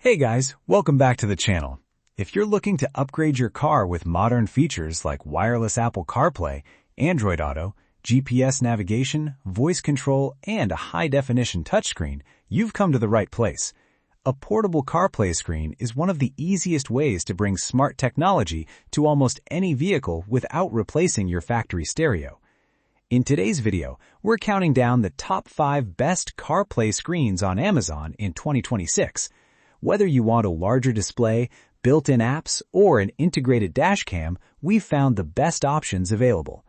Hey guys, welcome back to the channel. If you're looking to upgrade your car with modern features like wireless Apple CarPlay, Android Auto, GPS navigation, voice control, and a high-definition touchscreen, you've come to the right place. A portable CarPlay screen is one of the easiest ways to bring smart technology to almost any vehicle without replacing your factory stereo. In today's video, we're counting down the top 5 best CarPlay screens on Amazon in 2026. Whether you want a larger display, built-in apps, or an integrated dash cam, we've found the best options available.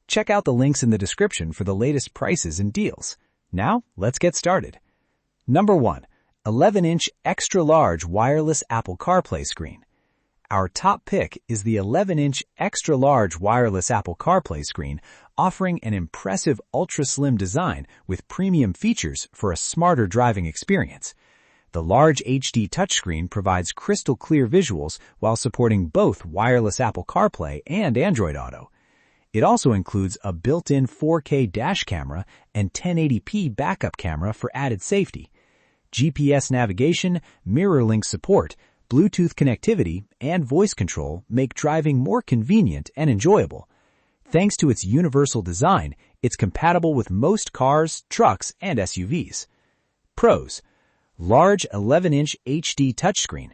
Check out the links in the description for the latest prices and deals. Now, let's get started. Number 1. 11-inch extra-large wireless Apple CarPlay screen. Our top pick is the 11-inch extra-large wireless Apple CarPlay screen, offering an impressive ultra-slim design with premium features for a smarter driving experience. The large HD touchscreen provides crystal-clear visuals while supporting both wireless Apple CarPlay and Android Auto. It also includes a built-in 4K dash camera and 1080p backup camera for added safety. GPS navigation, mirror link support, Bluetooth connectivity, and voice control make driving more convenient and enjoyable. Thanks to its universal design, it's compatible with most cars, trucks, and SUVs. Pros: large 11-inch HD touchscreen,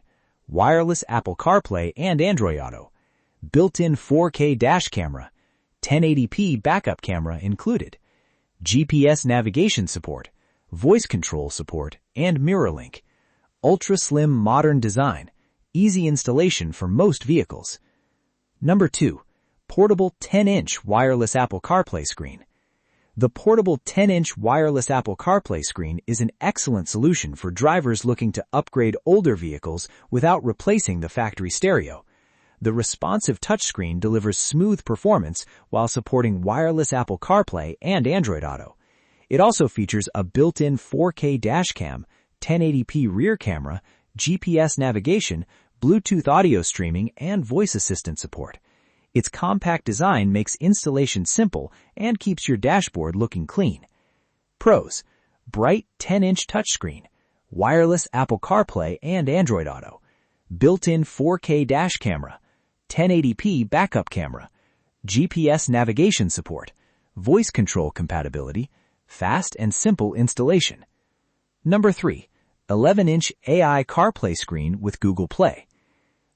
wireless Apple CarPlay and Android Auto, built-in 4K dash camera, 1080p backup camera included, GPS navigation support, voice control support, and mirror link, ultra-slim modern design, easy installation for most vehicles. Number 2. Portable 10-inch wireless Apple CarPlay screen. The portable 10-inch wireless Apple CarPlay screen is an excellent solution for drivers looking to upgrade older vehicles without replacing the factory stereo. The responsive touchscreen delivers smooth performance while supporting wireless Apple CarPlay and Android Auto. It also features a built-in 4K dash cam, 1080p rear camera, GPS navigation, Bluetooth audio streaming, and voice assistant support. Its compact design makes installation simple and keeps your dashboard looking clean. Pros: bright 10-inch touchscreen, wireless Apple CarPlay and Android Auto, built-in 4K dash camera, 1080p backup camera, GPS navigation support, voice control compatibility, fast and simple installation. Number 3. 11-inch AI CarPlay screen with Google Play.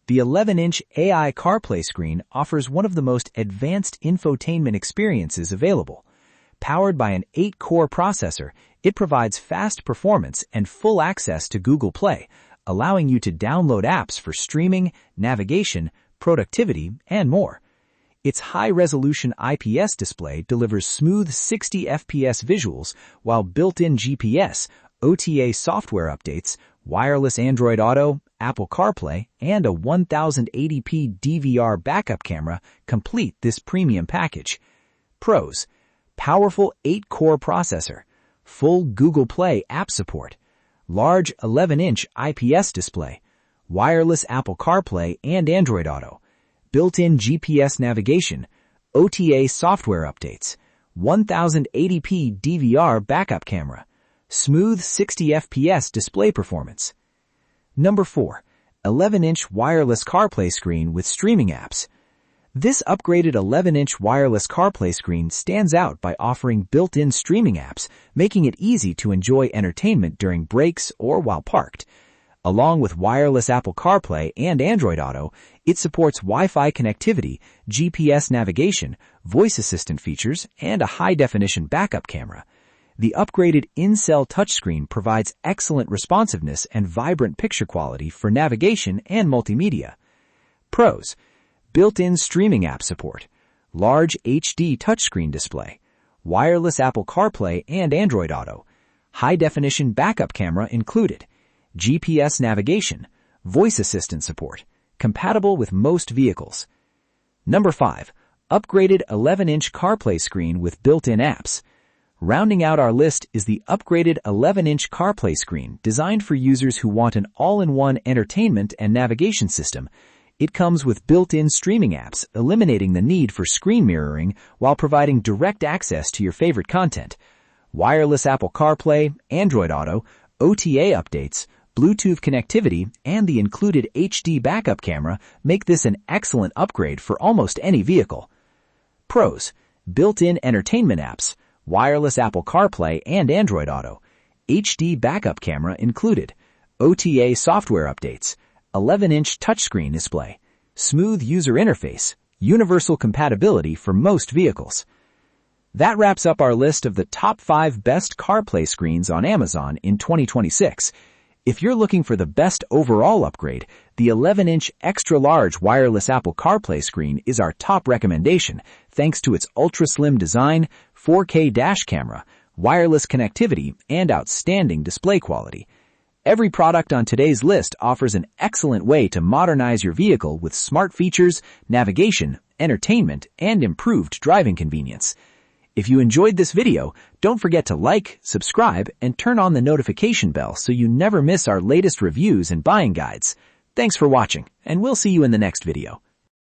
The 11-inch AI CarPlay screen offers one of the most advanced infotainment experiences available. Powered by an 8-core processor, it provides fast performance and full access to Google Play, allowing you to download apps for streaming, navigation, productivity, and more. Its high-resolution IPS display delivers smooth 60 FPS visuals, while built-in GPS, OTA software updates, wireless Android Auto, Apple CarPlay, and a 1080p DVR backup camera complete this premium package. Pros: powerful 8-core processor, full Google Play app support, large 11-inch IPS display, wireless Apple CarPlay and Android Auto, built-in GPS navigation, OTA software updates, 1080p DVR backup camera, smooth 60 FPS display performance. Number 4. 11-inch wireless CarPlay screen with streaming apps. This upgraded 11-inch wireless CarPlay screen stands out by offering built-in streaming apps, making it easy to enjoy entertainment during breaks or while parked. Along with wireless Apple CarPlay and Android Auto, it supports Wi-Fi connectivity, GPS navigation, voice assistant features, and a high-definition backup camera. The upgraded in-cell touchscreen provides excellent responsiveness and vibrant picture quality for navigation and multimedia. Pros: built-in streaming app support, large HD touchscreen display, wireless Apple CarPlay and Android Auto, high-definition backup camera included, GPS navigation, voice assistant support, compatible with most vehicles. Number 5. Upgraded 11-inch CarPlay screen with built-in apps. Rounding out our list is the upgraded 11-inch CarPlay screen designed for users who want an all-in-one entertainment and navigation system. It comes with built-in streaming apps, eliminating the need for screen mirroring while providing direct access to your favorite content. Wireless Apple CarPlay, Android Auto, OTA updates, Bluetooth connectivity, and the included HD backup camera make this an excellent upgrade for almost any vehicle. Pros: built-in entertainment apps, wireless Apple CarPlay and Android Auto, HD backup camera included, OTA software updates, 11-inch touchscreen display, smooth user interface, universal compatibility for most vehicles. That wraps up our list of the top 5 best CarPlay screens on Amazon in 2026. If you're looking for the best overall upgrade, the 11-inch extra-large wireless Apple CarPlay screen is our top recommendation thanks to its ultra-slim design, 4K dash camera, wireless connectivity, and outstanding display quality. Every product on today's list offers an excellent way to modernize your vehicle with smart features, navigation, entertainment, and improved driving convenience. If you enjoyed this video, don't forget to like, subscribe, and turn on the notification bell so you never miss our latest reviews and buying guides. Thanks for watching, and we'll see you in the next video.